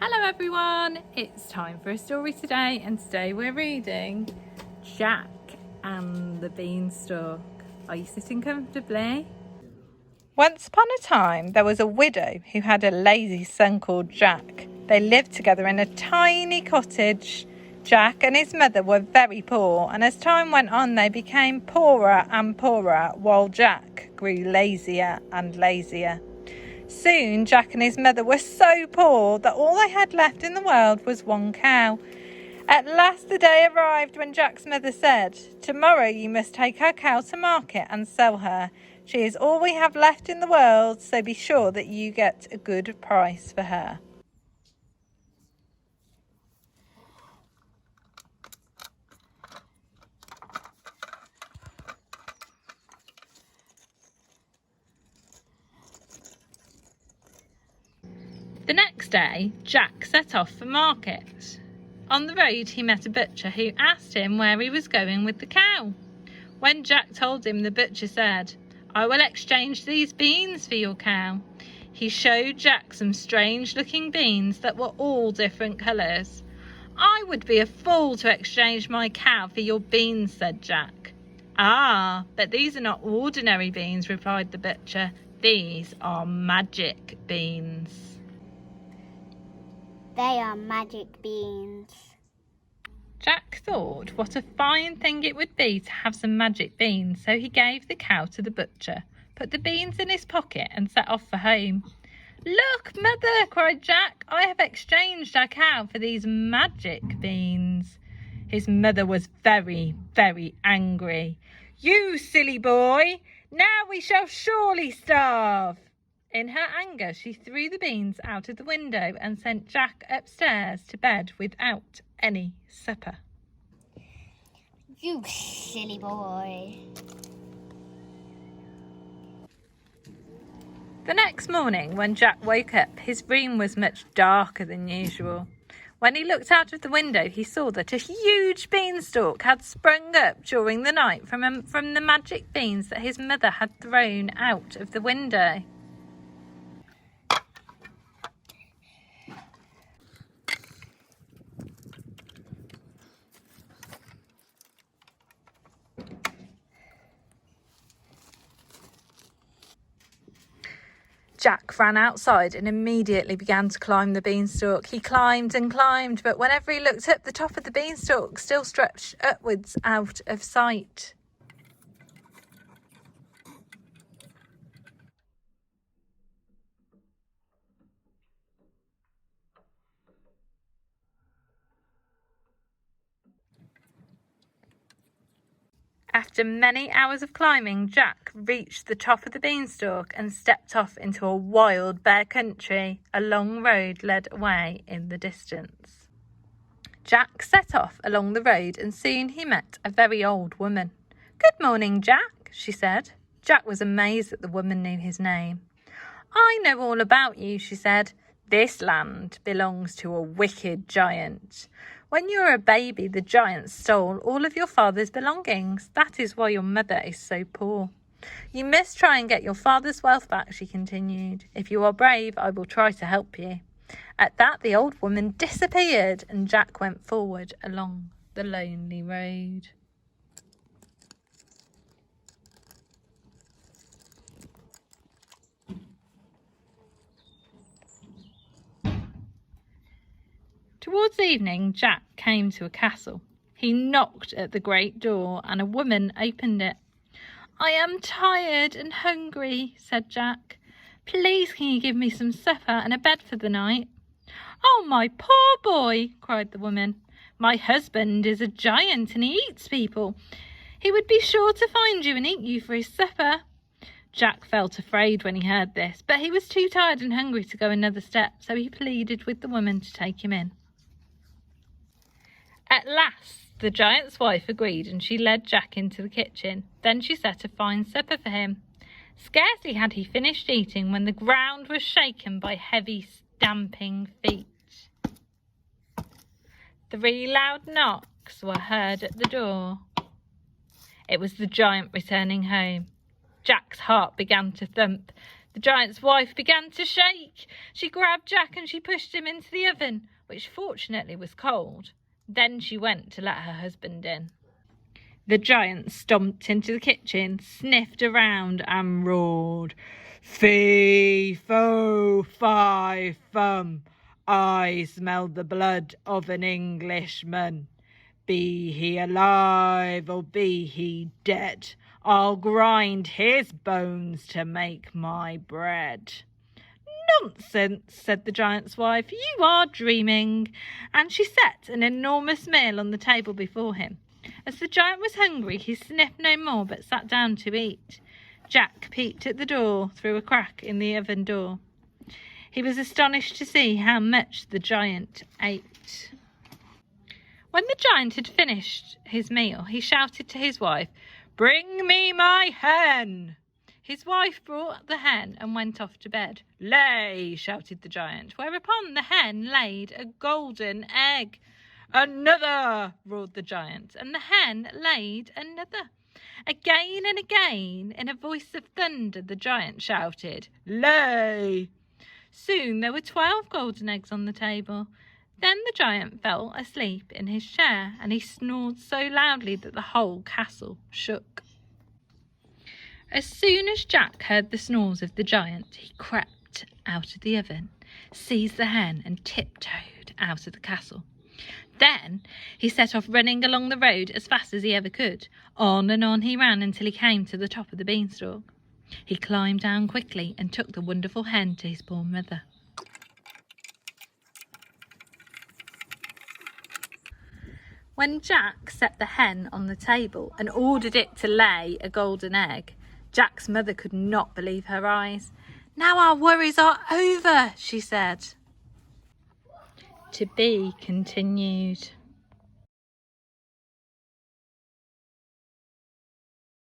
Hello everyone, it's time for a story today, and today we're reading Jack and the Beanstalk. Are you sitting comfortably? Once upon a time there was a widow who had a lazy son called Jack. They lived together in a tiny cottage. Jack and his mother were very poor, and as time went on they became poorer and poorer while Jack grew lazier and lazier. Soon Jack and his mother were so poor that all they had left in the world was one cow. At last the day arrived when Jack's mother said, "Tomorrow you must take our cow to market and sell her. She is all we have left in the world, so be sure that you get a good price for her." The next day, Jack set off for market. On the road, he met a butcher who asked him where he was going with the cow. When Jack told him, the butcher said, "I will exchange these beans for your cow." He showed Jack some strange-looking beans that were all different colours. "I would be a fool to exchange my cow for your beans," said Jack. "Ah, but these are not ordinary beans," replied the butcher. "These are magic beans." They are magic beans. Jack thought what a fine thing it would be to have some magic beans, so he gave the cow to the butcher, put the beans in his pocket and set off for home. "Look, mother," cried Jack, "I have exchanged our cow for these magic beans." His mother was very, very angry. "You silly boy, now we shall surely starve." In her anger, she threw the beans out of the window and sent Jack upstairs to bed without any supper. You silly boy. The next morning, when Jack woke up, his room was much darker than usual. When he looked out of the window, he saw that a huge beanstalk had sprung up during the night from the magic beans that his mother had thrown out of the window. Jack ran outside and immediately began to climb the beanstalk. He climbed and climbed, but whenever he looked up, the top of the beanstalk still stretched upwards out of sight. After many hours of climbing, Jack reached the top of the beanstalk and stepped off into a wild, bare country. A long road led away in the distance. Jack set off along the road and soon he met a very old woman. "Good morning, Jack," she said. Jack was amazed that the woman knew his name. "I know all about you," she said. "This land belongs to a wicked giant. When you were a baby, the giant stole all of your father's belongings. That is why your mother is so poor. You must try and get your father's wealth back," she continued. "If you are brave, I will try to help you." At that, the old woman disappeared and Jack went forward along the lonely road. Towards evening, Jack came to a castle. He knocked at the great door and a woman opened it. "I am tired and hungry," said Jack. "Please can you give me some supper and a bed for the night?" "Oh, my poor boy," cried the woman. "My husband is a giant and he eats people. He would be sure to find you and eat you for his supper." Jack felt afraid when he heard this, but he was too tired and hungry to go another step, so he pleaded with the woman to take him in. At last, the giant's wife agreed and she led Jack into the kitchen. Then she set a fine supper for him. Scarcely had he finished eating when the ground was shaken by heavy stamping feet. 3 loud knocks were heard at the door. It was the giant returning home. Jack's heart began to thump. The giant's wife began to shake. She grabbed Jack and she pushed him into the oven, which fortunately was cold. Then she went to let her husband in. The giant stomped into the kitchen, sniffed around and roared, "Fee, fo, fi, fum, I smell the blood of an Englishman. Be he alive or be he dead, I'll grind his bones to make my bread." "Nonsense," said the giant's wife, "you are dreaming." And she set an enormous meal on the table before him. As the giant was hungry, he sniffed no more but sat down to eat. Jack peeped at the door through a crack in the oven door. He was astonished to see how much the giant ate. When the giant had finished his meal, he shouted to his wife, "Bring me my hen." His wife brought the hen and went off to bed. "Lay," shouted the giant, whereupon the hen laid a golden egg. "Another," roared the giant, and the hen laid another. Again and again, in a voice of thunder, the giant shouted, "Lay." Soon there were 12 golden eggs on the table. Then the giant fell asleep in his chair, and he snored so loudly that the whole castle shook. As soon as Jack heard the snores of the giant, he crept out of the oven, seized the hen, and tiptoed out of the castle. Then he set off running along the road as fast as he ever could. On and on he ran until he came to the top of the beanstalk. He climbed down quickly and took the wonderful hen to his poor mother. When Jack set the hen on the table and ordered it to lay a golden egg, Jack's mother could not believe her eyes. "Now our worries are over," she said. To be continued.